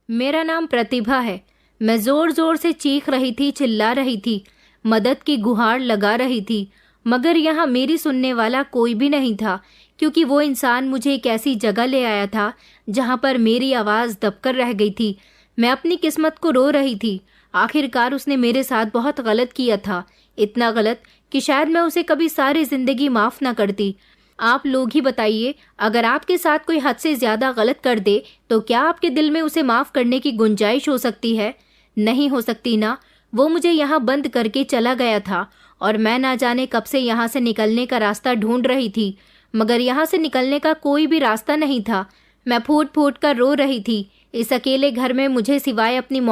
मेरा नाम प्रतिभा है। मैं जोर जोर से चीख रही थी, चिल्ला रही थी, मदद की गुहार लगा रही थी, मगर यहाँ मेरी सुनने वाला कोई भी नहीं था, क्योंकि वो इंसान मुझे एक ऐसी जगह ले आया था जहाँ पर मेरी आवाज़ दबकर रह गई थी। मैं अपनी किस्मत को रो रही थी। आखिरकार उसने मेरे साथ बहुत गलत किया था, इतना गलत कि शायद मैं उसे कभी सारी जिंदगी माफ़ ना करती। आप लोग ही बताइए, अगर आपके साथ कोई हद से ज़्यादा गलत कर दे तो क्या आपके दिल में उसे माफ़ करने की गुंजाइश हो सकती है? नहीं हो सकती ना। वो मुझे यहाँ बंद करके चला गया था और मैं ना जाने कब से यहाँ से निकलने का रास्ता ढूंढ रही थी, मगर यहाँ से निकलने का कोई भी रास्ता नहीं था। मैं फूट फूट कर रो रही थी। इस अकेले घर में मुझे सिवाय अपनी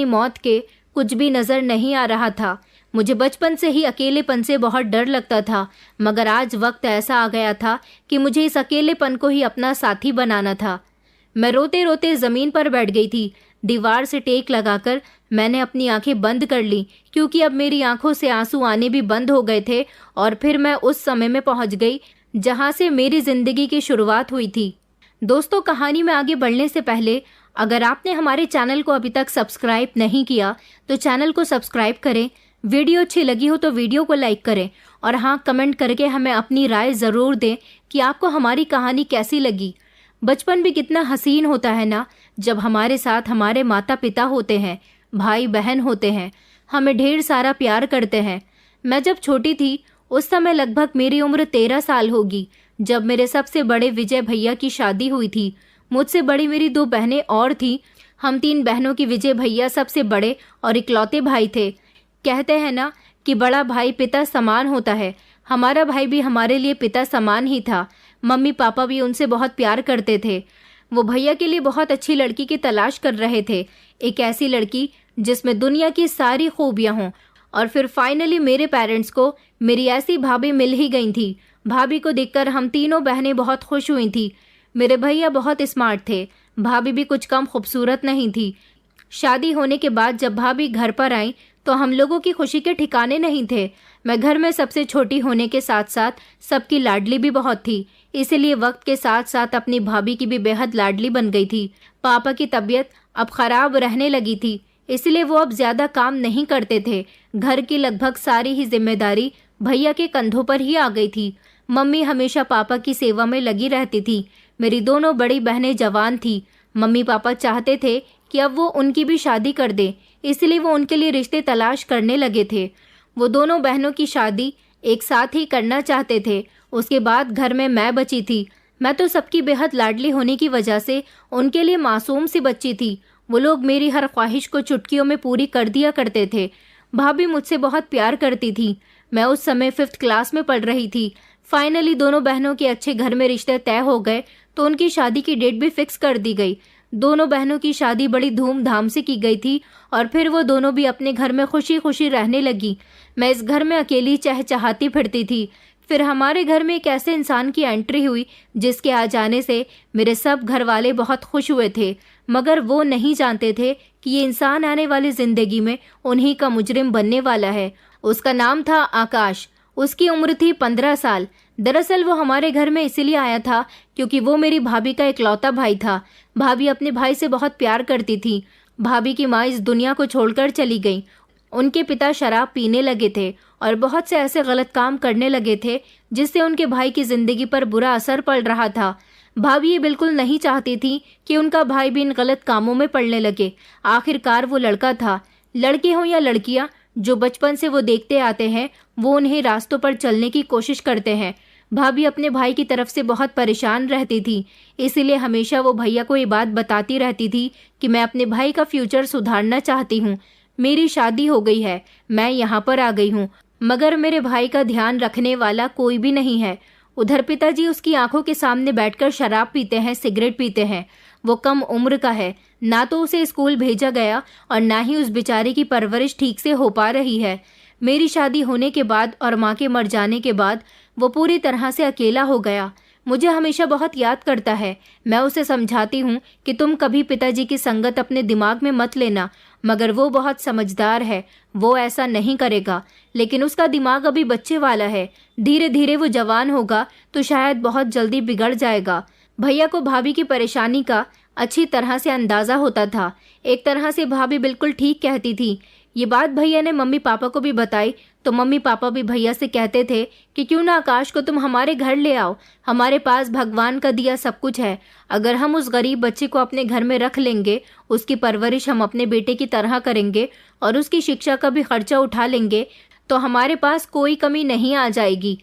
मौत के कुछ भी नज़र नहीं आ रहा था। मुझे बचपन से ही अकेलेपन से बहुत डर लगता था, मगर आज वक्त ऐसा आ गया था कि मुझे इस अकेलेपन को ही अपना साथी बनाना था। मैं रोते रोते ज़मीन पर बैठ गई थी। दीवार से टेक लगाकर मैंने अपनी आंखें बंद कर ली, क्योंकि अब मेरी आंखों से आंसू आने भी बंद हो गए थे। और फिर मैं उस समय में पहुंच गई जहां से मेरी ज़िंदगी की शुरुआत हुई थी। दोस्तों, कहानी में आगे बढ़ने से पहले अगर आपने हमारे चैनल को अभी तक सब्सक्राइब नहीं किया तो चैनल को सब्सक्राइब करें। वीडियो अच्छी लगी हो तो वीडियो को लाइक करें, और हाँ, कमेंट करके हमें अपनी राय ज़रूर दें कि आपको हमारी कहानी कैसी लगी। बचपन भी कितना हसीन होता है ना, जब हमारे साथ हमारे माता पिता होते हैं, भाई बहन होते हैं, हमें ढेर सारा प्यार करते हैं। मैं जब छोटी थी उस समय लगभग मेरी उम्र 13 साल होगी, जब मेरे सबसे बड़े विजय भैया की शादी हुई थी। मुझसे बड़ी मेरी 2 बहनें और थीं। हम 3 बहनों की विजय भैया सबसे बड़े और इकलौते भाई थे। कहते हैं ना कि बड़ा भाई पिता समान होता है। हमारा भाई भी हमारे लिए पिता समान ही था। मम्मी पापा भी उनसे बहुत प्यार करते थे। वो भैया के लिए बहुत अच्छी लड़की की तलाश कर रहे थे, एक ऐसी लड़की जिसमें दुनिया की सारी खूबियां हों। और फिर फाइनली मेरे पेरेंट्स को मेरी ऐसी भाभी मिल ही गई थी। भाभी को देखकर हम तीनों बहनें बहुत खुश हुई थी। मेरे भैया बहुत स्मार्ट थे, भाभी भी कुछ कम खूबसूरत नहीं थी। शादी होने के बाद जब भाभी घर पर आई तो हम लोगों की खुशी के ठिकाने नहीं थे। मैं घर में सबसे छोटी होने के साथ साथ सबकी लाडली भी बहुत थी, इसलिए वक्त के साथ साथ अपनी भाभी की भी बेहद लाडली बन गई थी। पापा की तबीयत अब खराब रहने लगी थी, इसलिए वो अब ज्यादा काम नहीं करते थे। घर की लगभग सारी ही जिम्मेदारी भैया के कंधों पर ही आ गई थी। मम्मी हमेशा पापा की सेवा में लगी रहती थी। मेरी दोनों बड़ी बहनें जवान थी। मम्मी पापा चाहते थे कि अब वो उनकी भी शादी कर दे, इसलिए वो उनके लिए रिश्ते तलाश करने लगे थे। वो दोनों बहनों की शादी एक साथ ही करना चाहते थे। उसके बाद घर में मैं बची थी। मैं तो सबकी बेहद लाडली होने की वजह से उनके लिए मासूम सी बच्ची थी। वो लोग मेरी हर ख्वाहिश को चुटकियों में पूरी कर दिया करते थे। भाभी मुझसे बहुत प्यार करती थी। मैं उस समय 5th क्लास में पढ़ रही थी। फाइनली दोनों बहनों के अच्छे घर में रिश्ते तय हो गए तो उनकी शादी की डेट भी फिक्स कर दी गई। दोनों बहनों की शादी बड़ी धूमधाम से की गई थी और फिर वो दोनों भी अपने घर में खुशी खुशी रहने लगी। मैं इस घर में अकेली चहचहाती फिरती थी। फिर हमारे घर में एक ऐसे इंसान की एंट्री हुई जिसके आ जाने से मेरे सब घर वाले बहुत खुश हुए थे, मगर वो नहीं जानते थे कि ये इंसान आने वाली जिंदगी में उन्हीं का मुजरिम बनने वाला है। उसका नाम था आकाश। उसकी उम्र थी 15 साल। दरअसल वो हमारे घर में इसीलिए आया था क्योंकि वो मेरी भाभी का इकलौता भाई था। भाभी अपने भाई से बहुत प्यार करती थी। भाभी की माँ इस दुनिया को छोड़कर चली गई। उनके पिता शराब पीने लगे थे और बहुत से ऐसे गलत काम करने लगे थे जिससे उनके भाई की जिंदगी पर बुरा असर पड़ रहा था। भाभी ये बिल्कुल नहीं चाहती थी कि उनका भाई भी इन गलत कामों में पड़ने लगे। आखिरकार वो लड़का था, लड़के हों या लड़कियां, जो बचपन से वो देखते आते हैं वो उन्हें रास्तों पर चलने की कोशिश करते हैं। भाभी अपने भाई की तरफ से बहुत परेशान रहती थी, इसीलिए हमेशा वो भैया को ये बात बताती रहती थी कि मैं अपने भाई का फ्यूचर सुधारना चाहती हूँ। मेरी शादी हो गई है, मैं यहाँ पर आ गई हूँ, मगर मेरे भाई का ध्यान रखने वाला कोई भी नहीं है। उधर पिताजी उसकी आंखों के सामने बैठकर शराब पीते हैं, सिगरेट पीते हैं। वो कम उम्र का है, ना तो उसे स्कूल भेजा गया और ना ही उस बेचारे की परवरिश ठीक से हो पा रही है। मेरी शादी होने के बाद और माँ के मर जाने के बाद वो पूरी तरह से अकेला हो गया। मुझे हमेशा बहुत याद करता है। मैं उसे समझाती हूँ कि तुम कभी पिताजी की संगत अपने दिमाग में मत लेना, मगर वो बहुत समझदार है, वो ऐसा नहीं करेगा। लेकिन उसका दिमाग अभी बच्चे वाला है, धीरे धीरे वो जवान होगा तो शायद बहुत जल्दी बिगड़ जाएगा। भैया को भाभी की परेशानी का अच्छी तरह से अंदाजा होता था। एक तरह से भाभी बिल्कुल ठीक कहती थी। ये बात भैया ने मम्मी पापा को भी बताई तो मम्मी पापा भी भैया से कहते थे कि क्यों ना आकाश को तुम हमारे घर ले आओ, हमारे पास भगवान का दिया सब कुछ है। अगर हम उस गरीब बच्चे को अपने घर में रख लेंगे, उसकी परवरिश हम अपने बेटे की तरह करेंगे और उसकी शिक्षा का भी खर्चा उठा लेंगे तो हमारे पास कोई कमी नहीं आ जाएगी।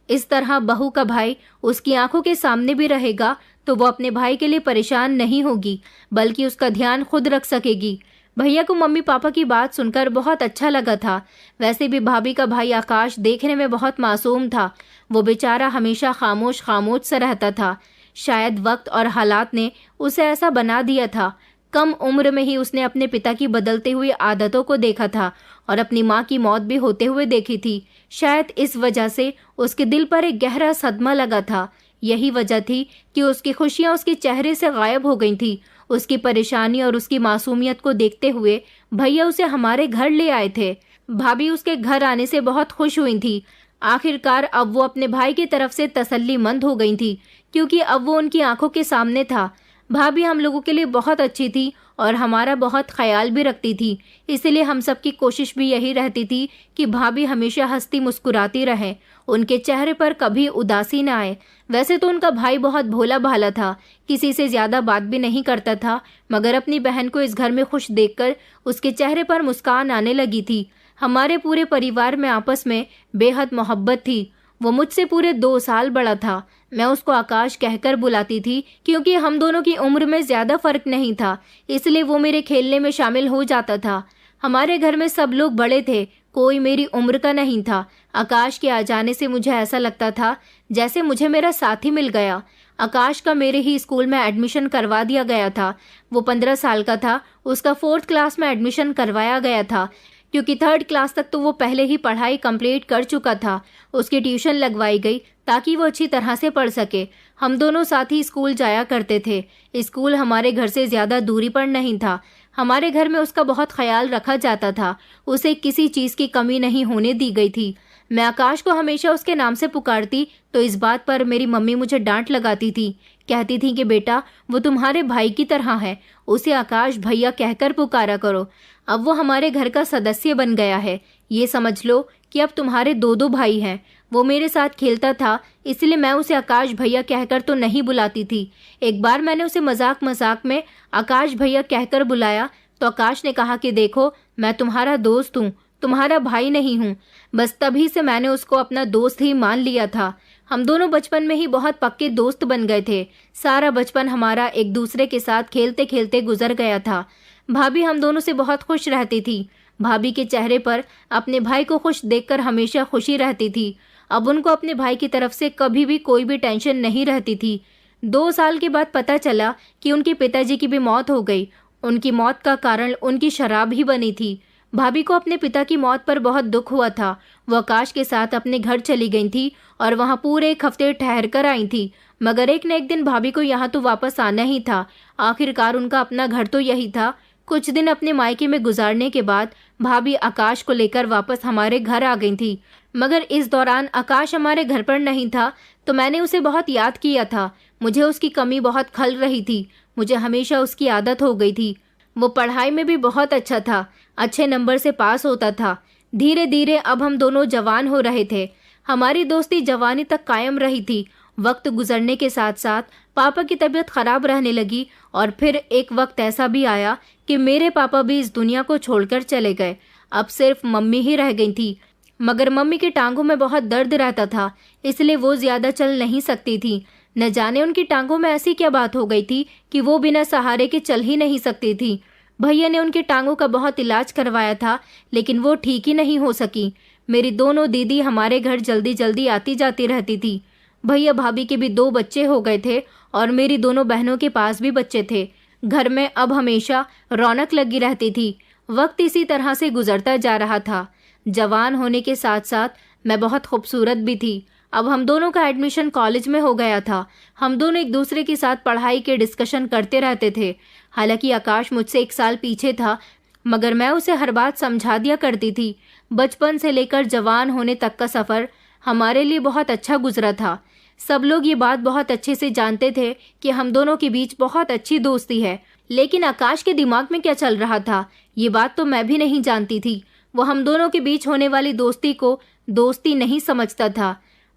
इस तरह बहू का भाई उसकी आंखों के सामने भी रहेगा तो वो अपने भाई के लिए परेशान नहीं होगी, बल्कि उसका ध्यान खुद रख सकेगी। भैया को मम्मी पापा की बात सुनकर बहुत अच्छा लगा था। वैसे भी भाभी का भाई आकाश देखने में बहुत मासूम था। वो बेचारा हमेशा खामोश खामोश सा रहता था। शायद वक्त और हालात ने उसे ऐसा बना दिया था। कम उम्र में ही उसने अपने पिता की बदलती हुई आदतों को देखा था और अपनी माँ की मौत भी होते हुए देखी थी। शायद इस वजह से उसके दिल पर एक गहरा सदमा लगा था। यही वजह थी कि उसकी खुशियाँ उसके चेहरे से गायब हो गई थी। उसकी परेशानी और उसकी मासूमियत को देखते हुए भैया उसे हमारे घर ले आए थे। भाभी उसके घर आने से बहुत खुश हुई थी। आखिरकार अब वो अपने भाई की तरफ से तसल्लीमंद हो गई थी, क्योंकि अब वो उनकी आंखों के सामने था। भाभी हम लोगों के लिए बहुत अच्छी थी और हमारा बहुत ख्याल भी रखती थी। इसलिए हम सबकी कोशिश भी यही रहती थी कि भाभी हमेशा हंसती मुस्कुराती रहे, उनके चेहरे पर कभी उदासी न आए। वैसे तो उनका भाई बहुत भोला भाला था, किसी से ज्यादा बात भी नहीं करता था, मगर अपनी बहन को इस घर में खुश देखकर उसके चेहरे पर मुस्कान आने लगी थी। हमारे पूरे परिवार में आपस में बेहद मोहब्बत थी। वो मुझसे पूरे 2 साल बड़ा था। मैं उसको आकाश कहकर बुलाती थी, क्योंकि हम दोनों की उम्र में ज्यादा फर्क नहीं था, इसलिए वो मेरे खेलने में शामिल हो जाता था। हमारे घर में सब लोग बड़े थे, कोई मेरी उम्र का नहीं था। आकाश के आ जाने से मुझे ऐसा लगता था जैसे मुझे मेरा साथी मिल गया। आकाश का मेरे ही स्कूल में एडमिशन करवा दिया गया था। वो 15 साल का था, उसका 4th क्लास में एडमिशन करवाया गया था, क्योंकि 3rd क्लास तक तो वो पहले ही पढ़ाई कंप्लीट कर चुका था। उसकी ट्यूशन लगवाई गई ताकि वो अच्छी तरह से पढ़ सके। हम दोनों साथ ही स्कूल जाया करते थे। स्कूल हमारे घर से ज़्यादा दूरी पर नहीं था। हमारे घर में उसका बहुत ख्याल रखा जाता था। उसे किसी चीज़ की कमी नहीं होने दी गई थी। मैं आकाश को हमेशा उसके नाम से पुकारती तो इस बात पर मेरी मम्मी मुझे डांट लगाती थी। कहती थी कि बेटा, वो तुम्हारे भाई की तरह है, उसे आकाश भैया कहकर पुकारा करो। अब वो हमारे घर का सदस्य बन गया है। ये समझ लो कि अब तुम्हारे 2 भाई हैं। वो मेरे साथ खेलता था, इसलिए मैं उसे आकाश भैया कहकर तो नहीं बुलाती थी। एक बार मैंने उसे मजाक मजाक में आकाश भैया कहकर बुलाया तो आकाश ने कहा कि देखो, मैं तुम्हारा दोस्त हूँ, तुम्हारा भाई नहीं हूँ। बस तभी से मैंने उसको अपना दोस्त ही मान लिया था। हम दोनों बचपन में ही बहुत पक्के दोस्त बन गए थे। सारा बचपन हमारा एक दूसरे के साथ खेलते खेलते गुजर गया था। भाभी हम दोनों से बहुत खुश रहती थी। भाभी के चेहरे पर अपने भाई को खुश देखकर हमेशा खुशी रहती थी। अब उनको अपने भाई की तरफ से कभी भी कोई भी टेंशन नहीं रहती थी। 2 साल के बाद पता चला कि उनके पिताजी की भी मौत हो गई। उनकी मौत का कारण उनकी शराब ही बनी थी। भाभी को अपने पिता की मौत पर बहुत दुख हुआ था। वो आकाश के साथ अपने घर चली गई थी और वहाँ पूरे 1 हफ्ते ठहर कर आई थी, मगर एक न एक दिन भाभी को यहाँ तो वापस आना ही था। आखिरकार उनका अपना घर तो यही था। कुछ दिन अपने मायके में गुजारने के बाद भाभी आकाश को लेकर वापस हमारे घर आ गई थी, मगर इस दौरान आकाश हमारे घर पर नहीं था तो मैंने उसे बहुत याद किया था। मुझे उसकी कमी बहुत खल रही थी। मुझे हमेशा उसकी आदत हो गई थी। वो पढ़ाई में भी बहुत अच्छा था, अच्छे नंबर से पास होता था। धीरे धीरे अब हम दोनों जवान हो रहे थे। हमारी दोस्ती जवानी तक कायम रही थी। वक्त गुजरने के साथ साथ पापा की तबीयत खराब रहने लगी और फिर एक वक्त ऐसा भी आया कि मेरे पापा भी इस दुनिया को छोड़कर चले गए। अब सिर्फ मम्मी ही रह गई थी, मगर मम्मी की टांगों में बहुत दर्द रहता था, इसलिए वो ज्यादा चल नहीं सकती थी। न जाने उनकी टांगों में ऐसी क्या बात हो गई थी कि वो बिना सहारे के चल ही नहीं सकती थी। भैया ने उनकी टांगों का बहुत इलाज करवाया था, लेकिन वो ठीक ही नहीं हो सकी। मेरी दोनों दीदी हमारे घर जल्दी जल्दी आती जाती रहती थी। भैया भाभी के भी 2 बच्चे हो गए थे और मेरी दोनों बहनों के पास भी बच्चे थे। घर में अब हमेशा रौनक लगी रहती थी। वक्त इसी तरह से गुजरता जा रहा था। जवान होने के साथ साथ मैं बहुत खूबसूरत भी थी। अब हम दोनों का एडमिशन कॉलेज में हो गया था। हम दोनों एक दूसरे के साथ पढ़ाई के डिस्कशन करते रहते थे। हालांकि आकाश मुझसे 1 साल पीछे था, मगर मैं उसे हर बात समझा दिया करती थी। बचपन से लेकर जवान होने तक का सफ़र हमारे लिए बहुत अच्छा गुजरा था। सब लोग ये बात बहुत अच्छे से जानते थे कि हम दोनों के बीच बहुत अच्छी दोस्ती है, लेकिन आकाश के दिमाग में क्या चल रहा था ये बात तो मैं भी नहीं जानती थी। वो हम दोनों के बीच होने वाली दोस्ती को दोस्ती नहीं समझता था।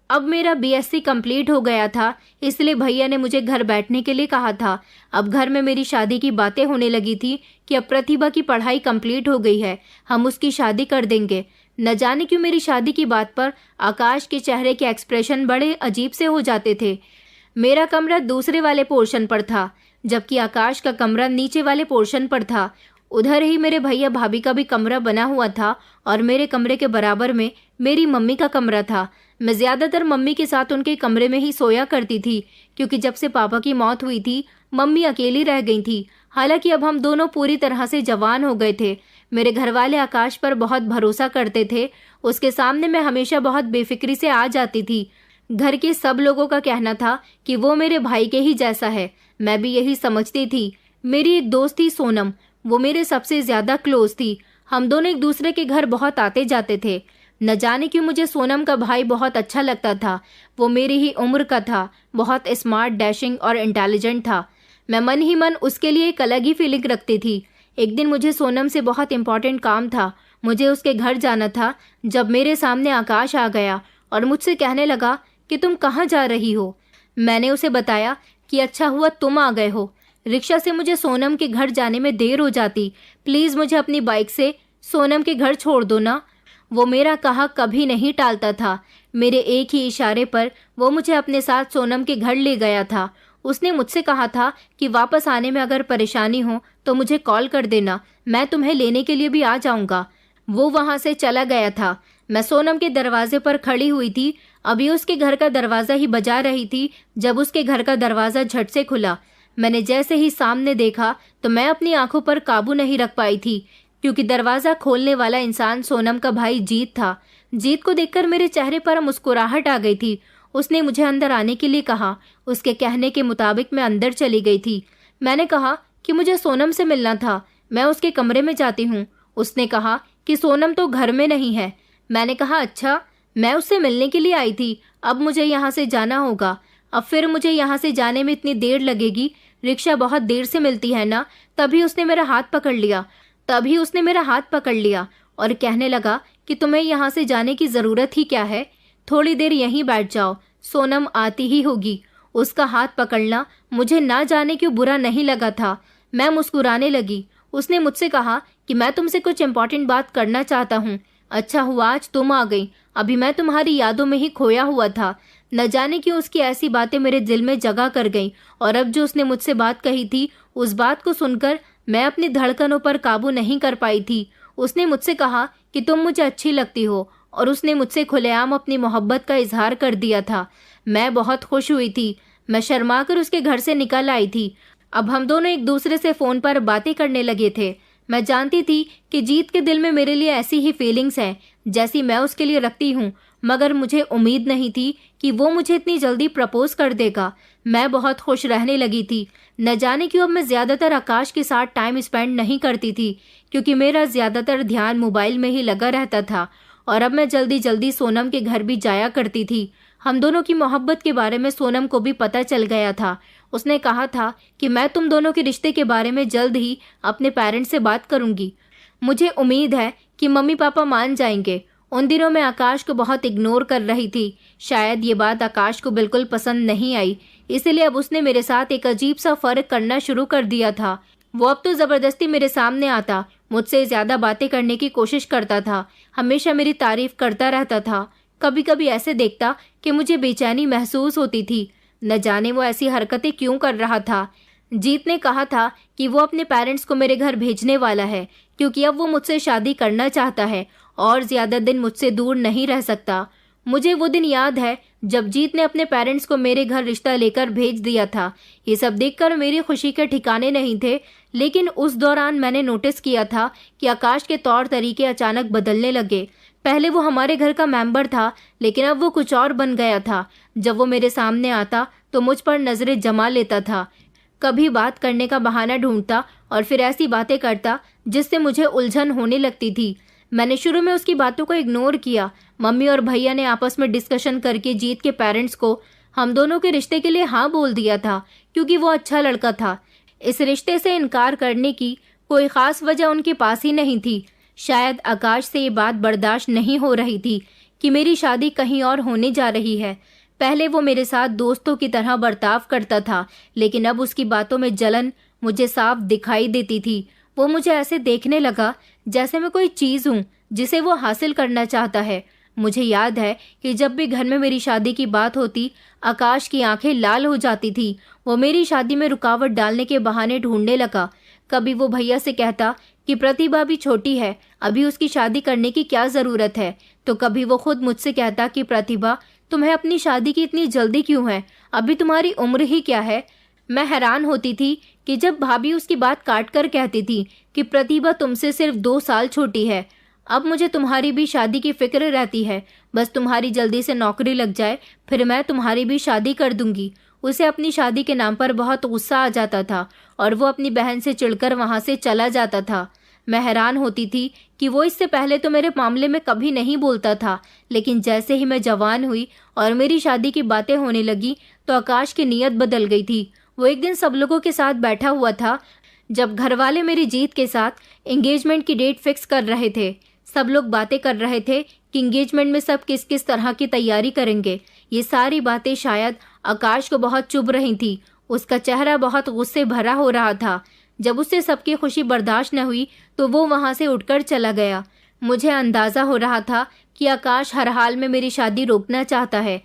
अब मेरा बीएससी कंप्लीट हो गया था, इसलिए भैया ने मुझे घर बैठने के लिए कहा था। अब घर में मेरी शादी की बातें होने लगी थी कि अब प्रतिभा की पढ़ाई कंप्लीट हो गई है, हम उसकी शादी कर देंगे। न जाने क्यों मेरी शादी की बात पर आकाश के चेहरे के एक्सप्रेशन बड़े अजीब से हो जाते थे। मेरा कमरा दूसरे वाले पोर्शन पर था, जबकि आकाश का कमरा नीचे वाले पोर्शन पर था। उधर ही मेरे भैया भाभी का भी कमरा बना हुआ था और मेरे कमरे के बराबर में मेरी मम्मी का कमरा था। मैं ज़्यादातर मम्मी के साथ उनके कमरे में ही सोया करती थी, क्योंकि जब से पापा की मौत हुई थी मम्मी अकेली रह गई थी। हालांकि अब हम दोनों पूरी तरह से जवान हो गए थे। मेरे घर वाले आकाश पर बहुत भरोसा करते थे, उसके सामने मैं हमेशा बहुत बेफिक्री से आ जाती थी। घर के सब लोगों का कहना था कि वो मेरे भाई के ही जैसा है, मैं भी यही समझती थी। मेरी एक दोस्त थी सोनम, वो मेरे सबसे ज़्यादा क्लोज थी। हम दोनों एक दूसरे के घर बहुत आते जाते थे। न जाने क्यों मुझे सोनम का भाई बहुत अच्छा लगता था। वो मेरी ही उम्र का था, बहुत स्मार्ट, डैशिंग और इंटेलिजेंट था। मैं मन ही मन उसके लिए एक अलग ही फीलिंग रखती थी। एक दिन मुझे सोनम से बहुत इम्पोर्टेंट काम था, मुझे उसके घर जाना था, जब मेरे सामने आकाश आ गया और मुझसे कहने लगा कि तुम कहाँ जा रही हो। मैंने उसे बताया कि अच्छा हुआ तुम आ गए हो, रिक्शा से मुझे सोनम के घर जाने में देर हो जाती, प्लीज़ मुझे अपनी बाइक से सोनम के घर छोड़ दो ना। वो मेरा कहा कभी नहीं टालता था। मेरे एक ही इशारे पर वो मुझे अपने साथ सोनम के घर ले गया था। उसने मुझसे कहा था कि वापस आने में अगर परेशानी हो तो मुझे कॉल कर देना, मैं तुम्हें लेने के लिए भी आ जाऊंगा। वो वहां से चला गया था। मैं सोनम के दरवाजे पर खड़ी हुई थी, अभी उसके घर का दरवाज़ा ही बजा रही थी जब उसके घर का दरवाज़ा झट से खुला। मैंने जैसे ही सामने देखा तो मैं अपनी आंखों पर काबू नहीं रख पाई थी, क्योंकि दरवाज़ा खोलने वाला इंसान सोनम का भाई जीत था। जीत को देखकर मेरे चेहरे पर मुस्कुराहट आ गई थी। उसने मुझे अंदर आने के लिए कहा। उसके कहने के मुताबिक मैं अंदर चली गई थी। मैंने कहा कि मुझे सोनम से मिलना था, मैं उसके कमरे में जाती हूँ। उसने कहा कि सोनम तो घर में नहीं है। मैंने कहा अच्छा, मैं उससे मिलने के लिए आई थी, अब मुझे यहाँ से जाना होगा। अब फिर मुझे यहाँ से जाने में इतनी देर लगेगी, रिक्शा बहुत देर से मिलती है ना। तभी उसने मेरा हाथ पकड़ लिया और कहने लगा कि तुम्हें यहाँ से जाने की ज़रूरत ही क्या है, थोड़ी देर यहीं बैठ जाओ, सोनम आती ही होगी। उसका हाथ पकड़ना मुझे ना जाने क्यों बुरा नहीं लगा था। मैं मुस्कुराने लगी। उसने मुझसे कहा कि मैं तुमसे कुछ इम्पोर्टेंट बात करना चाहता हूँ। अच्छा हुआ आज तुम आ गई, अभी मैं तुम्हारी यादों में ही खोया हुआ था। न जाने क्यों उसकी ऐसी बातें मेरे दिल में जगह कर गईं, और अब जो उसने मुझसे बात कही थी उस बात को सुनकर मैं अपनी धड़कनों पर काबू नहीं कर पाई थी। उसने मुझसे कहा कि तुम मुझे अच्छी लगती हो, और उसने मुझसे खुलेआम अपनी मोहब्बत का इजहार कर दिया था। मैं बहुत खुश हुई थी। मैं शर्माकर उसके घर से निकल आई थी। अब हम दोनों एक दूसरे से फ़ोन पर बातें करने लगे थे। मैं जानती थी कि जीत के दिल में मेरे लिए ऐसी ही फीलिंग्स हैं जैसी मैं उसके लिए रखती हूँ, मगर मुझे उम्मीद नहीं थी कि वो मुझे इतनी जल्दी प्रपोज कर देगा। मैं बहुत खुश रहने लगी थी। न जाने क्यों अब मैं ज़्यादातर आकाश के साथ टाइम स्पेंड नहीं करती थी, क्योंकि मेरा ज़्यादातर ध्यान मोबाइल में ही लगा रहता था, और अब मैं जल्दी जल्दी सोनम के घर भी जाया करती थी। हम दोनों की मोहब्बत के बारे में सोनम को भी पता चल गया था। उसने कहा था कि मैं तुम दोनों के रिश्ते के बारे में जल्द ही अपने पेरेंट्स से बात करूंगी। मुझे उम्मीद है कि मम्मी पापा मान जाएंगे। उन दिनों मैं आकाश को बहुत इग्नोर कर रही थी। शायद ये बात आकाश को बिल्कुल पसंद नहीं आई, इसलिए अब उसने मेरे साथ एक अजीब सा फ़र्क करना शुरू कर दिया था। वो अब तो ज़बरदस्ती मेरे सामने आता, मुझसे ज़्यादा बातें करने की कोशिश करता था, हमेशा मेरी तारीफ करता रहता था। कभी कभी ऐसे देखता कि मुझे बेचैनी महसूस होती थी। न जाने वो ऐसी हरकतें क्यों कर रहा था। जीत ने कहा था कि वो अपने पेरेंट्स को मेरे घर भेजने वाला है, क्योंकि अब वो मुझसे शादी करना चाहता है और ज़्यादा दिन मुझसे दूर नहीं रह सकता। मुझे वो दिन याद है जब जीत ने अपने पेरेंट्स को मेरे घर रिश्ता लेकर भेज दिया था। ये सब देखकर मेरी खुशी के ठिकाने नहीं थे, लेकिन उस दौरान मैंने नोटिस किया था कि आकाश के तौर तरीके अचानक बदलने लगे। पहले वो हमारे घर का मेंबर था, लेकिन अब वो कुछ और बन गया था। जब वो मेरे सामने आता तो मुझ पर नज़रें जमा लेता था, कभी बात करने का बहाना ढूंढता और फिर ऐसी बातें करता जिससे मुझे उलझन होने लगती थी। मैंने शुरू में उसकी बातों को इग्नोर किया। मम्मी और भैया ने आपस में डिस्कशन करके जीत के पेरेंट्स को हम दोनों के रिश्ते के लिए हाँ बोल दिया था क्योंकि वो अच्छा लड़का था। इस रिश्ते से इनकार करने की कोई खास वजह उनके पास ही नहीं थी। शायद आकाश से ये बात बर्दाश्त नहीं हो रही थी कि मेरी शादी कहीं और होने जा रही है। पहले वो मेरे साथ दोस्तों की तरह बर्ताव करता था, लेकिन अब उसकी बातों में जलन मुझे साफ दिखाई देती थी। वो मुझे ऐसे देखने लगा जैसे मैं कोई चीज़ हूँ जिसे वो हासिल करना चाहता है। मुझे याद है कि जब भी घर में मेरी शादी की बात होती, आकाश की आंखें लाल हो जाती थी। वो मेरी शादी में रुकावट डालने के बहाने ढूंढने लगा। कभी वो भैया से कहता कि प्रतिभा भी छोटी है, अभी उसकी शादी करने की क्या ज़रूरत है। तो कभी वो खुद मुझसे कहता कि प्रतिभा, तुम्हें अपनी शादी की इतनी जल्दी क्यों है, अभी तुम्हारी उम्र ही क्या है। मैं हैरान होती थी कि जब भाभी उसकी बात काट कर कहती थी कि प्रतिभा तुमसे सिर्फ 2 साल छोटी है। अब मुझे तुम्हारी भी शादी की फिक्र रहती है, बस तुम्हारी जल्दी से नौकरी लग जाए, फिर मैं तुम्हारी भी शादी कर दूंगी। उसे अपनी शादी के नाम पर बहुत गुस्सा आ जाता था और वो अपनी बहन से चिढ़कर वहां से चला जाता था। मैं हैरान होती थी कि वो इससे पहले तो मेरे मामले में कभी नहीं बोलता था, लेकिन जैसे ही मैं जवान हुई और मेरी शादी की बातें होने लगी तो आकाश की नीयत बदल गई थी। वो एक दिन सब लोगों के साथ बैठा हुआ था जब घर वाले मेरी जीत के साथ एंगेजमेंट की डेट फिक्स कर रहे थे। सब लोग बातें कर रहे थे कि एंगेजमेंट में सब किस किस तरह की तैयारी करेंगे। ये सारी बातें शायद आकाश को बहुत चुभ रही थी। उसका चेहरा बहुत गुस्से भरा हो रहा था। जब उससे सबकी खुशी बर्दाश्त न हुई तो वो वहां से उठकर चला गया। मुझे अंदाजा हो रहा था कि आकाश हर हाल में मेरी शादी रोकना चाहता है,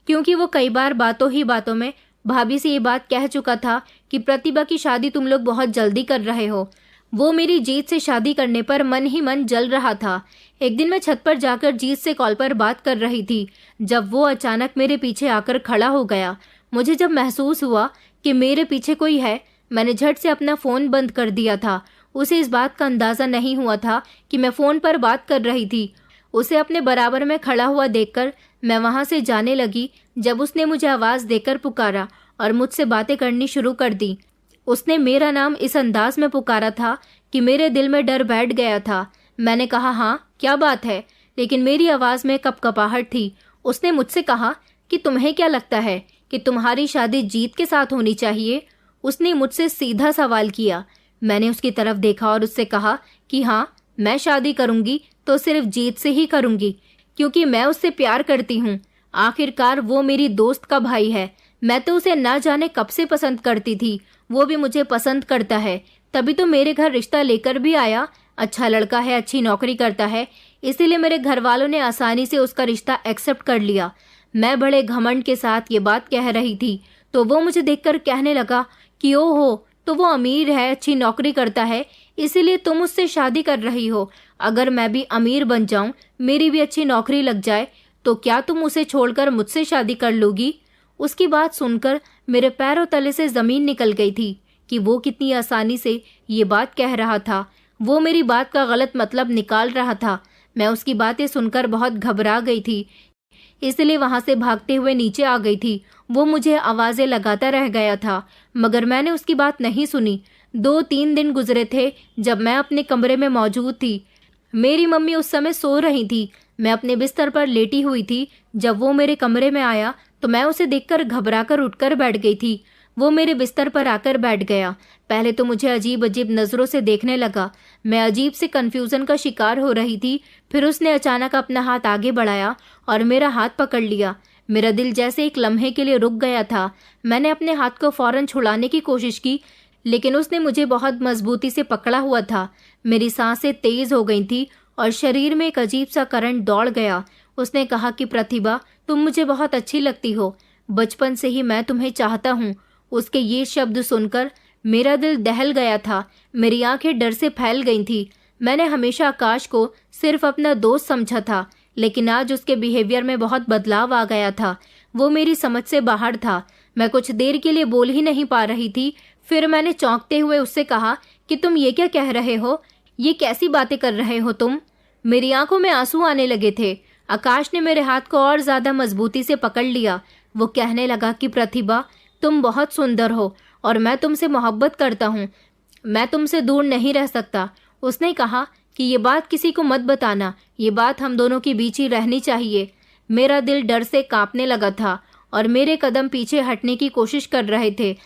क्योंकि वो कई बार बातों ही बातों में भाभी से ये बात कह चुका था कि प्रतिभा की शादी तुम लोग बहुत जल्दी कर रहे हो। वो मेरी जीत से शादी करने पर मन ही मन जल रहा था। एक दिन मैं छत पर जाकर जीत से कॉल पर बात कर रही थी जब वो अचानक मेरे पीछे आकर खड़ा हो गया। मुझे जब महसूस हुआ कि मेरे पीछे कोई है, मैंने झट से अपना फ़ोन बंद कर दिया था। उसे इस बात का अंदाज़ा नहीं हुआ था कि मैं फ़ोन पर बात कर रही थी। उसे अपने बराबर में खड़ा हुआ देखकर मैं वहाँ से जाने लगी जब उसने मुझे आवाज़ देकर पुकारा और मुझसे बातें करनी शुरू कर दी। उसने मेरा नाम इस अंदाज में पुकारा था कि मेरे दिल में डर बैठ गया था। मैंने कहा, हाँ क्या बात है, लेकिन मेरी आवाज़ में कपकपाहट थी। उसने मुझसे कहा कि तुम्हें क्या लगता है कि तुम्हारी शादी जीत के साथ होनी चाहिए? उसने मुझसे सीधा सवाल किया। मैंने उसकी तरफ देखा और उससे कहा कि हाँ, मैं शादी करूंगी तो सिर्फ जीत से ही करूंगी, क्योंकि मैं उससे प्यार करती हूँ। आखिरकार वो मेरी दोस्त का भाई है। मैं तो उसे ना जाने कब से पसंद करती थी, वो भी मुझे पसंद करता है, तभी तो मेरे घर रिश्ता लेकर भी आया। अच्छा लड़का है, अच्छी नौकरी करता है, इसीलिए मेरे घर वालों ने आसानी से उसका रिश्ता एक्सेप्ट कर लिया। मैं बड़े घमंड के साथ ये बात कह रही थी तो वो मुझे देखकर कहने लगा कि ओहो, तो वो अमीर है, अच्छी नौकरी करता है, इसीलिए तुम उससे शादी कर रही हो। अगर मैं भी अमीर बन जाऊं, मेरी भी अच्छी नौकरी लग जाए, तो क्या तुम उसे छोड़कर मुझसे शादी कर लोगी? उसकी बात सुनकर मेरे पैरों तले से जमीन निकल गई थी कि वो कितनी आसानी से ये बात कह रहा था। वो मेरी बात का गलत मतलब निकाल रहा था। मैं उसकी बातें सुनकर बहुत घबरा गई थी, इसलिए वहां से भागते हुए नीचे आ गई थी। वो मुझे आवाज़ें लगाता रह गया था, मगर मैंने उसकी बात नहीं सुनी। 2-3 दिन गुजरे थे जब मैं अपने कमरे में मौजूद थी। मेरी मम्मी उस समय सो रही थी। मैं अपने बिस्तर पर लेटी हुई थी। जब वो मेरे कमरे में आया तो मैं उसे देखकर घबराकर उठकर बैठ गई थी। वो मेरे बिस्तर पर आकर बैठ गया। पहले तो मुझे अजीब अजीब नज़रों से देखने लगा। मैं अजीब से कन्फ्यूज़न का शिकार हो रही थी। फिर उसने अचानक अपना हाथ आगे बढ़ाया और मेरा हाथ पकड़ लिया। मेरा दिल जैसे एक लम्हे के लिए रुक गया था। मैंने अपने हाथ को फौरन छुड़ाने की कोशिश की, लेकिन उसने मुझे बहुत मजबूती से पकड़ा हुआ था। मेरी सांसें तेज हो गई थी और शरीर में एक अजीब सा करंट दौड़ गया। उसने कहा कि प्रतिभा, तुम मुझे बहुत अच्छी लगती हो, बचपन से ही मैं तुम्हें चाहता हूँ। उसके ये शब्द सुनकर मेरा दिल दहल गया था। मेरी आंखें डर से फैल गई थी। मैंने हमेशा आकाश को सिर्फ अपना दोस्त समझा था, लेकिन आज उसके बिहेवियर में बहुत बदलाव आ गया था। वो मेरी समझ से बाहर था। मैं कुछ देर के लिए बोल ही नहीं पा रही थी। फिर मैंने चौंकते हुए उससे कहा कि तुम ये क्या कह रहे हो, ये कैसी बातें कर रहे हो तुम? मेरी आंखों में आंसू आने लगे थे। आकाश ने मेरे हाथ को और ज्यादा मजबूती से पकड़ लिया। वो कहने लगा कि प्रतिभा, तुम बहुत सुंदर हो और मैं तुमसे मोहब्बत करता हूँ, मैं तुमसे दूर नहीं रह सकता। उसने कहा कि ये बात किसी को मत बताना, ये बात हम दोनों के बीच ही रहनी चाहिए। मेरा दिल डर से कांपने लगा था और मेरे कदम पीछे हटने की कोशिश कर रहे थे,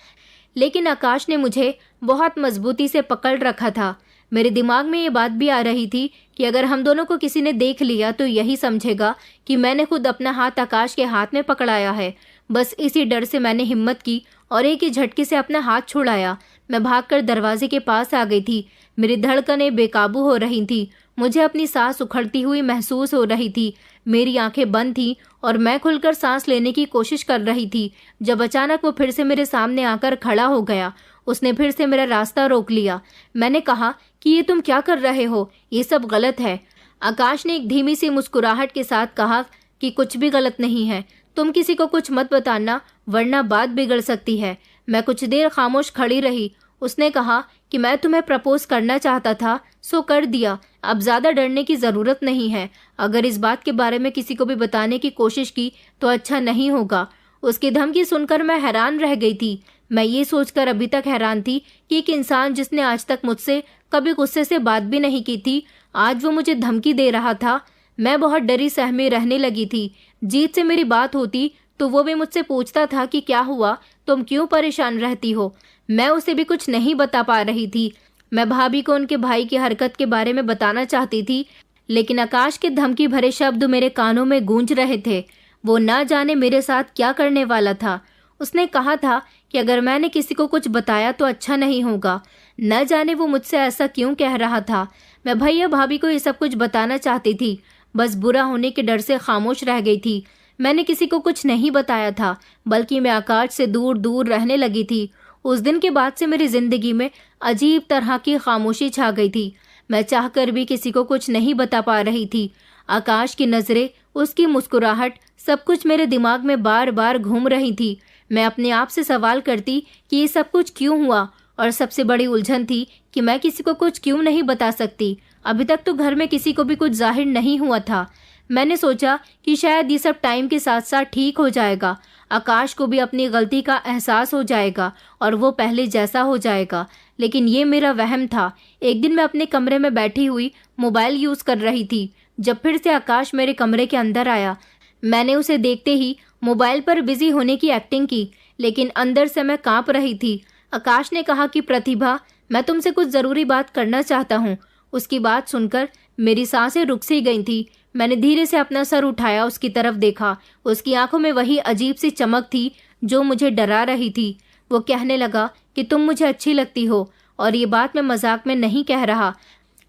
लेकिन आकाश ने मुझे बहुत मजबूती से पकड़ रखा था। मेरे दिमाग में ये बात भी आ रही थी कि अगर हम दोनों को किसी ने देख लिया तो यही समझेगा कि मैंने खुद अपना हाथ आकाश के हाथ में पकड़ाया है। बस इसी डर से मैंने हिम्मत की और एक ही झटके से अपना हाथ छुड़ाया। मैं भागकर दरवाजे के पास आ गई थी। मेरी धड़कनें बेकाबू हो रही थी। मुझे अपनी सांस उखड़ती हुई महसूस हो रही थी। मेरी आंखें बंद थीं और मैं खुलकर सांस लेने की कोशिश कर रही थी जब अचानक वो फिर से मेरे सामने आकर खड़ा हो गया। उसने फिर से मेरा रास्ता रोक लिया। मैंने कहा कि ये तुम क्या कर रहे हो, ये सब गलत है। आकाश ने एक धीमी सी मुस्कुराहट के साथ कहा कि कुछ भी गलत नहीं है, तुम किसी को कुछ मत बताना वरना बात बिगड़ सकती है। मैं कुछ देर खामोश खड़ी रही। उसने कहा कि मैं तुम्हें प्रपोज करना चाहता था, सो कर दिया। अब ज्यादा डरने की जरूरत नहीं है। अगर इस बात के बारे में किसी को भी बताने की कोशिश की तो अच्छा नहीं होगा। उसकी धमकी सुनकर मैं हैरान रह गई थी। मैं ये सोचकर अभी तक हैरान थी कि एक इंसान जिसने आज तक मुझसे कभी गुस्से से बात भी नहीं की थी, आज वो मुझे धमकी दे रहा था। मैं बहुत डरी सहमी रहने लगी थी। जीत से मेरी बात होती तो वो भी मुझसे पूछता था कि क्या हुआ, तुम क्यों परेशान रहती हो। मैं उसे भी कुछ नहीं बता पा रही थी। मैं भाभी को उनके भाई की हरकत के बारे में बताना चाहती थी, लेकिन आकाश के धमकी भरे शब्द मेरे कानों में गूंज रहे थे। वो ना जाने मेरे साथ क्या करने वाला था। उसने कहा था कि अगर मैंने किसी को कुछ बताया तो अच्छा नहीं होगा। न जाने वो मुझसे ऐसा क्यों कह रहा था। मैं भैया भाभी को ये सब कुछ बताना चाहती थी, बस बुरा होने के डर से खामोश रह गई थी। मैंने किसी को कुछ नहीं बताया था, बल्कि मैं आकाश से दूर दूर रहने लगी थी। उस दिन के बाद से मेरी जिंदगी में अजीब तरह की खामोशी छा गई थी। मैं चाहकर भी किसी को कुछ नहीं बता पा रही थी। आकाश की नजरें, उसकी मुस्कुराहट, सब कुछ मेरे दिमाग में बार बार घूम रही थी। मैं अपने आप से सवाल करती कि ये सब कुछ क्यों हुआ, और सबसे बड़ी उलझन थी कि मैं किसी को कुछ क्यों नहीं बता सकती। अभी तक तो घर में किसी को भी कुछ जाहिर नहीं हुआ था। मैंने सोचा कि शायद ये सब टाइम के साथ साथ ठीक हो जाएगा। आकाश को भी अपनी गलती का एहसास हो जाएगा और वो पहले जैसा हो जाएगा, लेकिन ये मेरा वहम था। एक दिन मैं अपने कमरे में बैठी हुई मोबाइल यूज कर रही थी जब फिर से आकाश मेरे कमरे के अंदर आया। मैंने उसे देखते ही मोबाइल पर बिजी होने की एक्टिंग की, लेकिन अंदर से मैं कांप रही थी। आकाश ने कहा कि प्रतिभा, मैं तुमसे कुछ जरूरी बात करना चाहता हूँ। उसकी बात सुनकर मेरी सांसें रुक सी गई थी। मैंने धीरे से अपना सर उठाया, उसकी तरफ देखा। उसकी आंखों में वही अजीब सी चमक थी जो मुझे डरा रही थी। वो कहने लगा कि तुम मुझे अच्छी लगती हो, और ये बात मैं मजाक में नहीं कह रहा।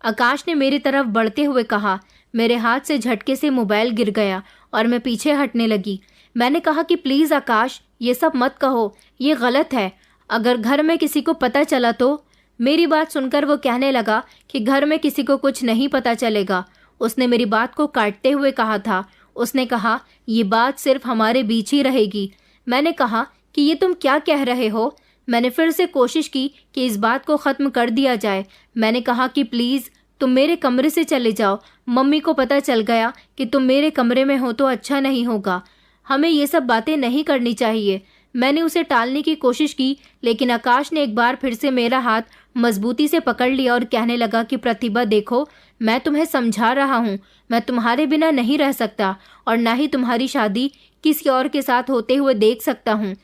आकाश ने मेरी तरफ बढ़ते हुए कहा। मेरे हाथ से झटके से मोबाइल गिर गया और मैं पीछे हटने लगी। मैंने कहा कि प्लीज आकाश, ये सब मत कहो, ये गलत है। अगर घर में किसी को पता चला तो। मेरी बात सुनकर वो कहने लगा कि घर में किसी को कुछ नहीं पता चलेगा। उसने मेरी बात को काटते हुए कहा था। उसने कहा, ये बात सिर्फ हमारे बीच ही रहेगी। मैंने कहा कि ये तुम क्या कह रहे हो। मैंने फिर से कोशिश की कि इस बात को ख़त्म कर दिया जाए। मैंने कहा कि प्लीज़ तुम मेरे कमरे से चले जाओ। मम्मी को पता चल गया कि तुम मेरे कमरे में हो तो अच्छा नहीं होगा। हमें ये सब बातें नहीं करनी चाहिए। मैंने उसे टालने की कोशिश की, लेकिन आकाश ने एक बार फिर से मेरा हाथ मजबूती से पकड़ लिया और कहने लगा कि प्रतिभा देखो, मैं तुम्हें समझा रहा हूँ। मैं तुम्हारे बिना नहीं रह सकता और ना ही तुम्हारी शादी किसी और के साथ होते हुए देख सकता हूँ।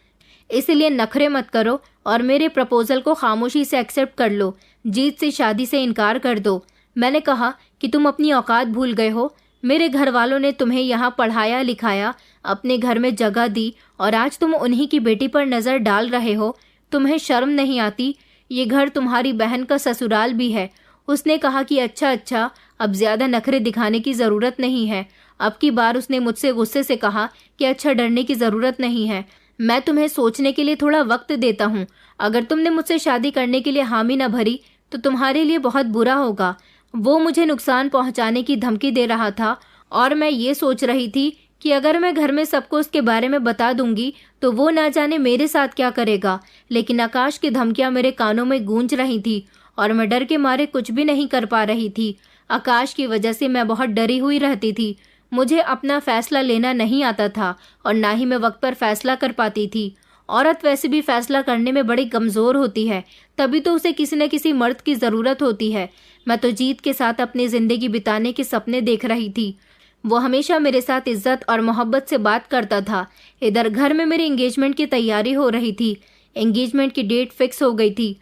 इसलिए नखरे मत करो और मेरे प्रपोजल को खामोशी से एक्सेप्ट कर लो। जीत से शादी से इनकार कर दो। मैंने कहा कि तुम अपनी औकात भूल गए हो। मेरे घर वालों ने तुम्हें यहाँ पढ़ाया लिखाया, अपने घर में जगह दी, और आज तुम उन्हीं की बेटी पर नज़र डाल रहे हो। तुम्हें शर्म नहीं आती? ये घर तुम्हारी बहन का ससुराल भी है। उसने कहा कि अच्छा, अब ज़्यादा नखरे दिखाने की ज़रूरत नहीं है। अब की बार उसने मुझसे गुस्से से कहा कि अच्छा, डरने की ज़रूरत नहीं है। मैं तुम्हें सोचने के लिए थोड़ा वक्त देता हूँ। अगर तुमने मुझसे शादी करने के लिए हामी न भरी तो तुम्हारे लिए बहुत बुरा होगा। वो मुझे नुकसान पहुँचाने की धमकी दे रहा था और मैं ये सोच रही थी कि अगर मैं घर में सबको उसके बारे में बता दूंगी तो वो ना जाने मेरे साथ क्या करेगा। लेकिन आकाश की धमकियां मेरे कानों में गूंज रही थी और मैं डर के मारे कुछ भी नहीं कर पा रही थी। आकाश की वजह से मैं बहुत डरी हुई रहती थी। मुझे अपना फैसला लेना नहीं आता था और ना ही मैं वक्त पर फैसला कर पाती थी। औरत वैसे भी फैसला करने में बड़ी कमज़ोर होती है, तभी तो उसे किसी न किसी मर्द की ज़रूरत होती है। मैं तो जीत के साथ अपनी ज़िंदगी बिताने के सपने देख रही थी। वो हमेशा मेरे साथ इज्जत और मोहब्बत से बात करता था। इधर घर में मेरी एंगेजमेंट की तैयारी हो रही थी। एंगेजमेंट की डेट फिक्स हो गई थी।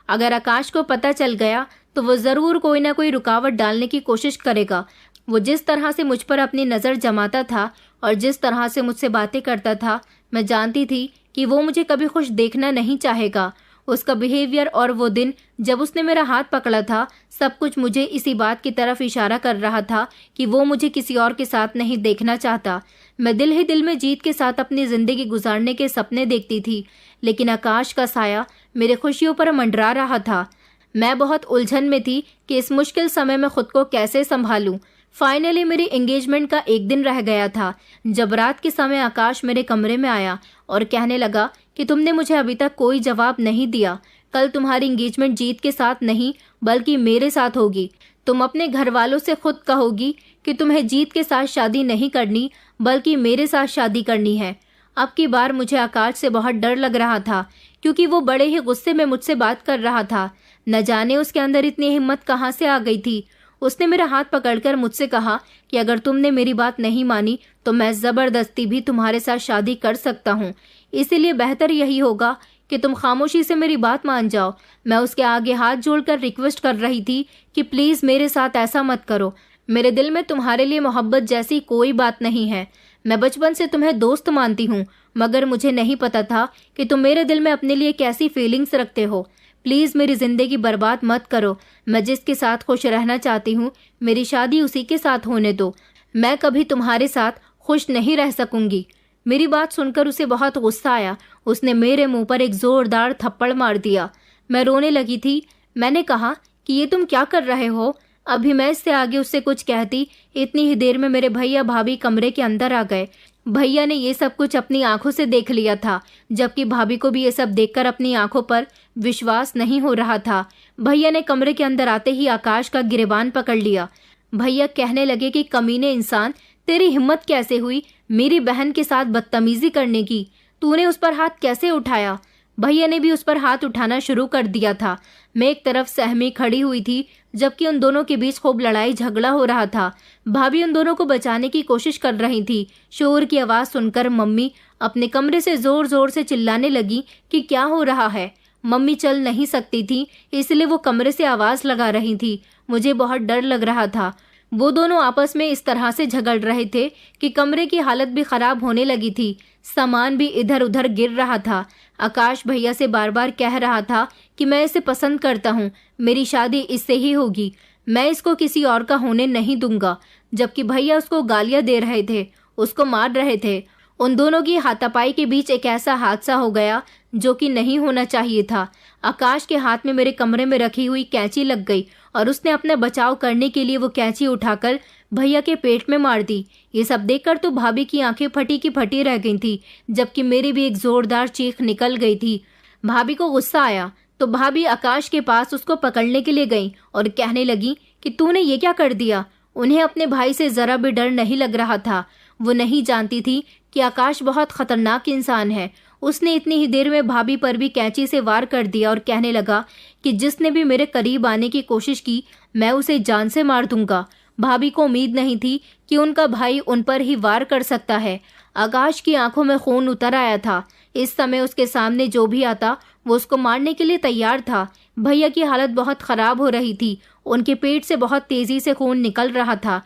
अगर आकाश को पता चल गया तो वो ज़रूर कोई ना कोई रुकावट डालने की कोशिश करेगा। वो जिस तरह से मुझ पर अपनी नज़र जमाता था और जिस तरह से मुझसे बातें करता था, मैं जानती थी कि वो मुझे कभी खुश देखना नहीं चाहेगा। उसका बिहेवियर और वो दिन जब उसने मेरा हाथ पकड़ा था, सब कुछ मुझे इसी बात की तरफ इशारा कर रहा था कि वो मुझे किसी और के साथ नहीं देखना चाहता। मैं दिल ही दिल में जीत के साथ अपनी ज़िंदगी गुजारने के सपने देखती थी, लेकिन आकाश का साया मेरे खुशियों पर मंडरा रहा था। मैं बहुत उलझन में थी कि इस मुश्किल समय में खुद को कैसे संभालूं। फाइनली मेरी एंगेजमेंट का एक दिन रह गया था जब रात के समय आकाश मेरे कमरे में आया और कहने लगा कि तुमने मुझे अभी तक कोई जवाब नहीं दिया। कल तुम्हारी एंगेजमेंट जीत के साथ नहीं बल्कि मेरे साथ होगी। तुम अपने घर वालों से खुद कहोगी कि तुम्हें जीत के साथ शादी नहीं करनी बल्कि मेरे साथ शादी करनी है। अब की बार मुझे आकाश से बहुत डर लग रहा था क्योंकि वो बड़े ही गुस्से में मुझसे बात कर रहा था। न जाने उसके अंदर इतनी हिम्मत कहाँ से आ गई थी। उसने मेरा हाथ पकड़कर मुझसे कहा कि अगर तुमने मेरी बात नहीं मानी तो मैं ज़बरदस्ती भी तुम्हारे साथ शादी कर सकता हूँ। इसीलिए बेहतर यही होगा कि तुम खामोशी से मेरी बात मान जाओ। मैं उसके आगे हाथ जोड़कर रिक्वेस्ट कर रही थी कि प्लीज़ मेरे साथ ऐसा मत करो। मेरे दिल में तुम्हारे लिए मोहब्बत जैसी कोई बात नहीं है। मैं बचपन से तुम्हें दोस्त मानती हूँ, मगर मुझे नहीं पता था कि तुम मेरे दिल में अपने लिए कैसी फीलिंग्स रखते हो। प्लीज़ मेरी ज़िंदगी बर्बाद मत करो। मैं जिसके साथ खुश रहना चाहती हूँ, मेरी शादी उसी के साथ होने दो। मैं कभी तुम्हारे साथ खुश नहीं रह सकूंगी। मेरी बात सुनकर उसे बहुत गुस्सा आया। उसने मेरे मुंह पर एक ज़ोरदार थप्पड़ मार दिया। मैं रोने लगी थी। मैंने कहा कि ये तुम क्या कर रहे हो। अभी मैं इससे आगे उससे कुछ कहती, इतनी ही देर में मेरे भैया भाभी कमरे के अंदर आ गए। भैया ने ये सब कुछ अपनी आंखों से देख लिया था, जबकि भाभी को भी ये सब देखकर अपनी आंखों पर विश्वास नहीं हो रहा था। भैया ने कमरे के अंदर आते ही आकाश का गिरेबान पकड़ लिया। भैया कहने लगे कि कमीने इंसान, तेरी हिम्मत कैसे हुई मेरी बहन के साथ बदतमीजी करने की। तूने उस पर हाथ कैसे उठाया। भैया ने भी उस पर हाथ उठाना शुरू कर दिया था। मैं एक तरफ सहमी खड़ी हुई थी, जबकि उन दोनों के बीच खूब लड़ाई झगड़ा हो रहा था। भाभी उन दोनों को बचाने की कोशिश कर रही थी। शोर की आवाज़ सुनकर मम्मी अपने कमरे से जोर जोर से चिल्लाने लगी कि क्या हो रहा है। मम्मी चल नहीं सकती थी, इसलिए वो कमरे से आवाज़ लगा रही थी। मुझे बहुत डर लग रहा था। वो दोनों आपस में इस तरह से झगड़ रहे थे कि कमरे की हालत भी खराब होने लगी थी। सामान भी इधर उधर गिर रहा था। आकाश भैया से बार बार कह रहा था कि मैं इसे पसंद करता हूँ, मेरी शादी इससे ही होगी, मैं इसको किसी और का होने नहीं दूंगा। जबकि भैया उसको गालियां दे रहे थे, उसको मार रहे थे। उन दोनों की हाथापाई के बीच एक ऐसा हादसा हो गया जो कि नहीं होना चाहिए था। आकाश के हाथ में मेरे कमरे में रखी हुई कैंची लग गई और उसने अपना बचाव करने के लिए वो कैंची उठाकर भैया के पेट में मार दी। ये सब देखकर तो भाभी की आंखें फटी की फटी रह गई थी, जबकि मेरी भी एक जोरदार चीख निकल गई थी। भाभी को गुस्सा आया तो भाभी आकाश के पास उसको पकड़ने के लिए गई और कहने लगी कि तूने ये क्या कर दिया। उन्हें अपने भाई से जरा भी डर नहीं लग रहा था। वो नहीं जानती थी कि आकाश बहुत खतरनाक इंसान है। उसने इतनी ही देर में भाभी पर भी कैंची से वार कर दिया और कहने लगा कि जिसने भी मेरे करीब आने की कोशिश की, मैं उसे जान से मार दूंगा। भाभी को उम्मीद नहीं थी कि उनका भाई उन पर ही वार कर सकता है। आकाश की आंखों में खून उतर आया था। इस समय उसके सामने जो भी आता वो उसको मारने के लिए तैयार था। भैया की हालत बहुत खराब हो रही थी। उनके पेट से बहुत तेजी से खून निकल रहा था,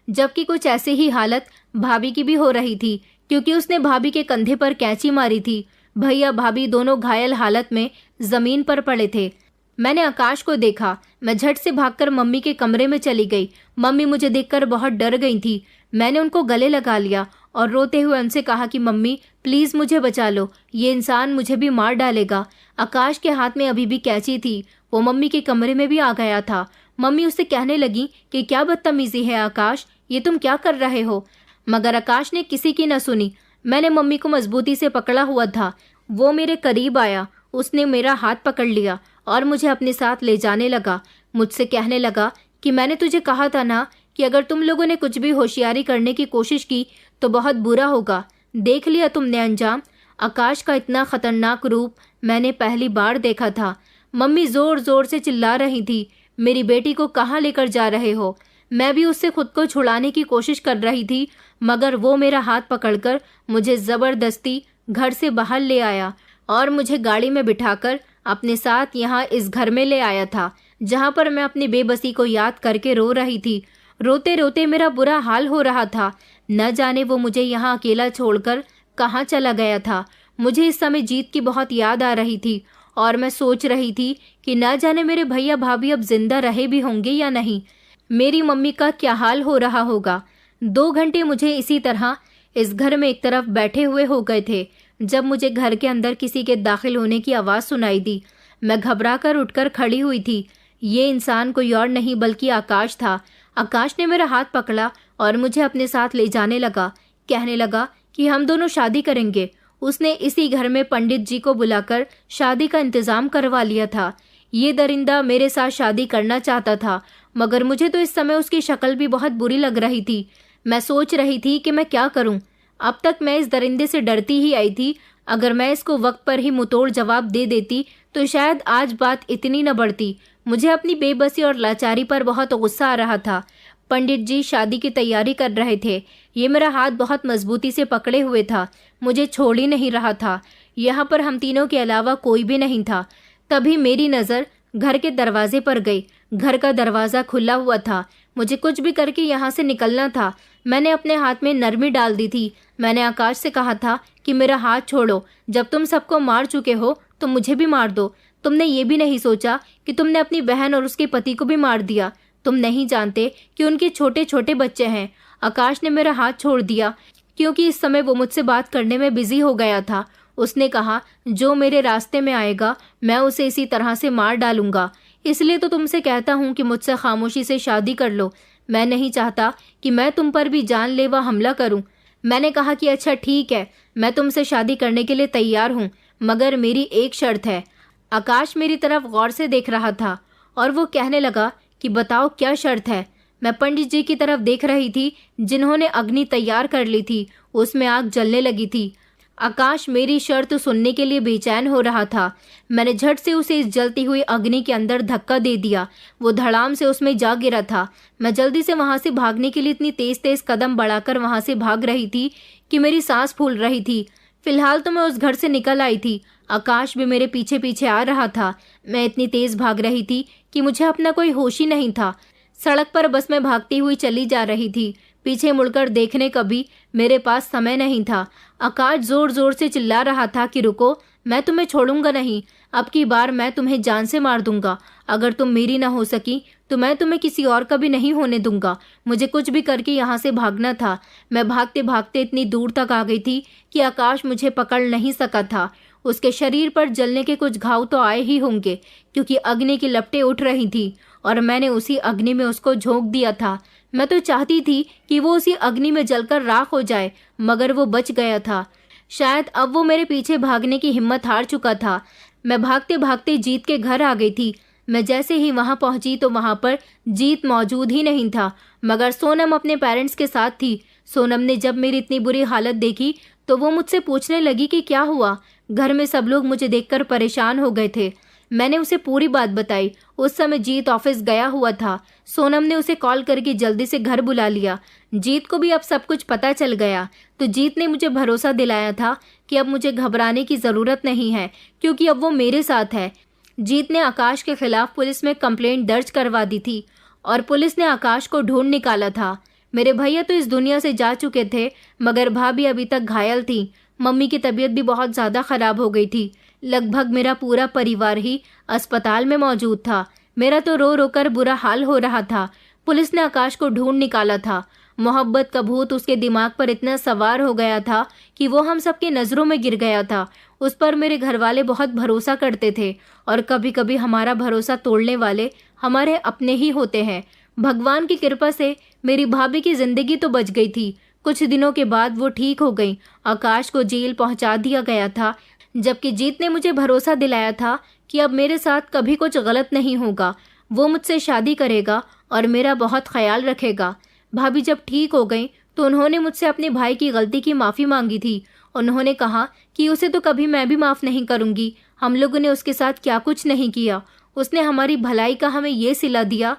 जबकि कुछ ऐसी ही हालत भाभी की भी हो रही थी, क्योंकि उसने भाभी के कंधे पर कैंची मारी थी। भैया भाभी दोनों घायल हालत में जमीन पर पड़े थे। मैंने आकाश को देखा। मैं झट से भागकर मम्मी के कमरे में चली गई। मम्मी मुझे देखकर बहुत डर गई थी। मैंने उनको गले लगा लिया और रोते हुए उनसे कहा कि मम्मी प्लीज़ मुझे बचा लो, ये इंसान मुझे भी मार डालेगा। आकाश के हाथ में अभी भी कैंची थी। वो मम्मी के कमरे में भी आ गया था। मम्मी उससे कहने लगी कि क्या बदतमीजी है आकाश, ये तुम क्या कर रहे हो। मगर आकाश ने किसी की न सुनी। मैंने मम्मी को मजबूती से पकड़ा हुआ था। वो मेरे करीब आया। उसने मेरा हाथ पकड़ लिया और मुझे अपने साथ ले जाने लगा। मुझसे कहने लगा कि मैंने तुझे कहा था ना कि अगर तुम लोगों ने कुछ भी होशियारी करने की कोशिश की तो बहुत बुरा होगा। देख लिया तुमने अंजाम। आकाश का इतना खतरनाक रूप मैंने पहली बार देखा था। मम्मी जोर जोर से चिल्ला रही थी, मेरी बेटी को कहाँ लेकर जा रहे हो। मैं भी उससे खुद को छुड़ाने की कोशिश कर रही थी, मगर वो मेरा हाथ पकड़कर मुझे ज़बरदस्ती घर से बाहर ले आया और मुझे गाड़ी में बिठाकर अपने साथ यहाँ इस घर में ले आया था, जहाँ पर मैं अपनी बेबसी को याद करके रो रही थी। रोते रोते मेरा बुरा हाल हो रहा था। न जाने वो मुझे यहाँ अकेला छोड़कर कहाँ चला गया था। मुझे इस समय जीत की बहुत याद आ रही थी और मैं सोच रही थी कि न जाने मेरे भैया भाभी अब जिंदा रहे भी होंगे या नहीं। मेरी मम्मी का क्या हाल हो रहा होगा। 2 घंटे मुझे इसी तरह इस घर में एक तरफ बैठे हुए हो गए थे, जब मुझे घर के अंदर किसी के दाखिल होने की आवाज़ सुनाई दी। मैं घबराकर उठकर खड़ी हुई थी। ये इंसान कोई और नहीं बल्कि आकाश था। आकाश ने मेरा हाथ पकड़ा और मुझे अपने साथ ले जाने लगा। कहने लगा कि हम दोनों शादी करेंगे। उसने इसी घर में पंडित जी को बुलाकर शादी का इंतजाम करवा लिया था। ये दरिंदा मेरे साथ शादी करना चाहता था, मगर मुझे तो इस समय उसकी शक्ल भी बहुत बुरी लग रही थी। मैं सोच रही थी कि मैं क्या करूं। अब तक मैं इस दरिंदे से डरती ही आई थी। अगर मैं इसको वक्त पर ही मुंहतोड़ जवाब दे देती तो शायद आज बात इतनी न बढ़ती। मुझे अपनी बेबसी और लाचारी पर बहुत गुस्सा आ रहा था। पंडित जी शादी की तैयारी कर रहे थे। ये मेरा हाथ बहुत मजबूती से पकड़े हुए था, मुझे छोड़ ही नहीं रहा था। यहाँ पर हम तीनों के अलावा कोई भी नहीं था। तभी मेरी नज़र घर के दरवाजे पर गई। घर का दरवाज़ा खुला हुआ था। मुझे कुछ भी करके यहाँ से निकलना था। मैंने अपने हाथ में नरमी डाल दी थी। मैंने आकाश से कहा था कि मेरा हाथ छोड़ो, जब तुम सबको मार चुके हो तो मुझे भी मार दो। तुमने ये भी नहीं सोचा कि तुमने अपनी बहन और उसके पति को भी मार दिया। तुम नहीं जानते कि उनके छोटे छोटे बच्चे हैं। आकाश ने मेरा हाथ छोड़ दिया क्योंकि इस समय वो मुझसे बात करने में बिजी हो गया था। उसने कहा, जो मेरे रास्ते में आएगा मैं उसे इसी तरह से मार डालूंगा। इसलिए तो तुमसे कहता हूँ कि मुझसे खामोशी से शादी कर लो। मैं नहीं चाहता कि मैं तुम पर भी जानलेवा हमला करूं। मैंने कहा कि अच्छा ठीक है, मैं तुमसे शादी करने के लिए तैयार हूँ, मगर मेरी एक शर्त है। आकाश मेरी तरफ गौर से देख रहा था और वो कहने लगा कि बताओ क्या शर्त है। मैं पंडित जी की तरफ देख रही थी, जिन्होंने अग्नि तैयार कर ली थी। उसमें आग जलने लगी थी। आकाश मेरी शर्त सुनने के लिए बेचैन हो रहा था। मैंने झट से उसे इस जलती हुई अग्नि के अंदर धक्का दे दिया। वो धड़ाम से उसमें जा गिरा था। मैं जल्दी से वहां से भागने के लिए इतनी तेज तेज कदम बढ़ाकर वहां से भाग रही थी कि मेरी सांस फूल रही थी। फिलहाल तो मैं उस घर से निकल आई थी। आकाश भी मेरे पीछे पीछे आ रहा था। मैं इतनी तेज भाग रही थी कि मुझे अपना कोई होश ही नहीं था। सड़क पर बस मैं भागती हुई चली जा रही थी। पीछे मुड़कर देखने का भी मेरे पास समय नहीं था। आकाश जोर जोर से चिल्ला रहा था कि रुको, मैं तुम्हें छोड़ूंगा नहीं। अब की बार मैं तुम्हें जान से मार दूंगा। अगर तुम मेरी ना हो सकी तो मैं तुम्हें किसी और का भी नहीं होने दूंगा। मुझे कुछ भी करके यहाँ से भागना था। मैं भागते भागते इतनी दूर तक आ गई थी कि आकाश मुझे पकड़ नहीं सका था। उसके शरीर पर जलने के कुछ घाव तो आए ही होंगे, क्योंकि अग्नि की लपटें उठ रही थी और मैंने उसी अग्नि में उसको झोंक दिया था। मैं तो चाहती थी कि वो उसी अग्नि में जलकर राख हो जाए, मगर वो बच गया था। शायद अब वो मेरे पीछे भागने की हिम्मत हार चुका था। मैं भागते भागते जीत के घर आ गई थी। मैं जैसे ही वहां पहुंची तो वहां पर जीत मौजूद ही नहीं था, मगर सोनम अपने पेरेंट्स के साथ थी। सोनम ने जब मेरी इतनी बुरी हालत देखी तो वो मुझसे पूछने लगी कि क्या हुआ। घर में सब लोग मुझे देखकर परेशान हो गए थे। मैंने उसे पूरी बात बताई। उस समय जीत ऑफिस गया हुआ था। सोनम ने उसे कॉल करके जल्दी से घर बुला लिया। जीत को भी अब सब कुछ पता चल गया, तो जीत ने मुझे भरोसा दिलाया था कि अब मुझे घबराने की ज़रूरत नहीं है, क्योंकि अब वो मेरे साथ है। जीत ने आकाश के खिलाफ पुलिस में कंप्लेंट दर्ज करवा दी थी और पुलिस ने आकाश को ढूंढ निकाला था। मेरे भैया तो इस दुनिया से जा चुके थे, मगर भाभी अभी तक घायल थी। मम्मी की तबीयत भी बहुत ज़्यादा ख़राब हो गई थी। लगभग मेरा पूरा परिवार ही अस्पताल में मौजूद था। मेरा तो रो रो कर बुरा हाल हो रहा था। पुलिस ने आकाश को ढूंढ निकाला था। मोहब्बत का भूत उसके दिमाग पर इतना सवार हो गया था कि वो हम सबकी नज़रों में गिर गया था। उस पर मेरे घर वाले बहुत भरोसा करते थे और कभी कभी हमारा भरोसा तोड़ने वाले हमारे अपने ही होते हैं। भगवान की कृपा से मेरी भाभी की जिंदगी तो बच गई थी। कुछ दिनों के बाद वो ठीक हो गई। आकाश को जेल पहुंचा दिया गया था, जबकि जीत ने मुझे भरोसा दिलाया था कि अब मेरे साथ कभी कुछ गलत नहीं होगा। वो मुझसे शादी करेगा और मेरा बहुत ख्याल रखेगा। भाभी जब ठीक हो गई तो उन्होंने मुझसे अपने भाई की गलती की माफ़ी मांगी थी। उन्होंने कहा कि उसे तो कभी मैं भी माफ़ नहीं करूंगी। हम लोगों ने उसके साथ क्या कुछ नहीं किया। उसने हमारी भलाई का हमें ये सिला दिया।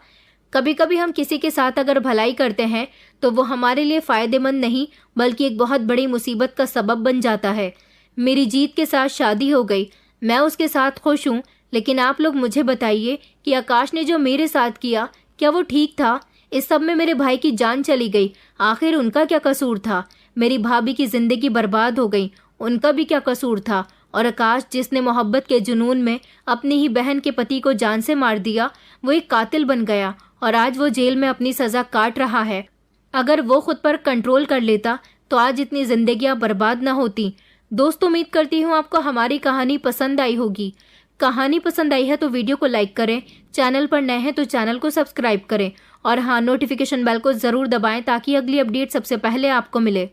कभी कभी हम किसी के साथ अगर भलाई करते हैं तो वो हमारे लिए फायदेमंद नहीं बल्कि एक बहुत बड़ी मुसीबत का सबब बन जाता है। मेरी जीत के साथ शादी हो गई, मैं उसके साथ खुश हूँ, लेकिन आप लोग मुझे बताइए कि आकाश ने जो मेरे साथ किया क्या वो ठीक था? इस सब में मेरे भाई की जान चली गई, आखिर उनका क्या कसूर था? मेरी भाभी की जिंदगी बर्बाद हो गई, उनका भी क्या कसूर था? और आकाश जिसने मोहब्बत के जुनून में अपनी ही बहन के पति को जान से मार दिया, वो एक कातिल बन गया और आज वो जेल में अपनी सजा काट रहा है। अगर वो खुद पर कंट्रोल कर लेता तो आज इतनी जिंदगियां बर्बाद न होती। दोस्तों, उम्मीद करती हूँ आपको हमारी कहानी पसंद आई होगी। कहानी पसंद आई है तो वीडियो को लाइक करें, चैनल पर नए हैं तो चैनल को सब्सक्राइब करें और हाँ, नोटिफिकेशन बेल को ज़रूर दबाएं ताकि अगली अपडेट सबसे पहले आपको मिले।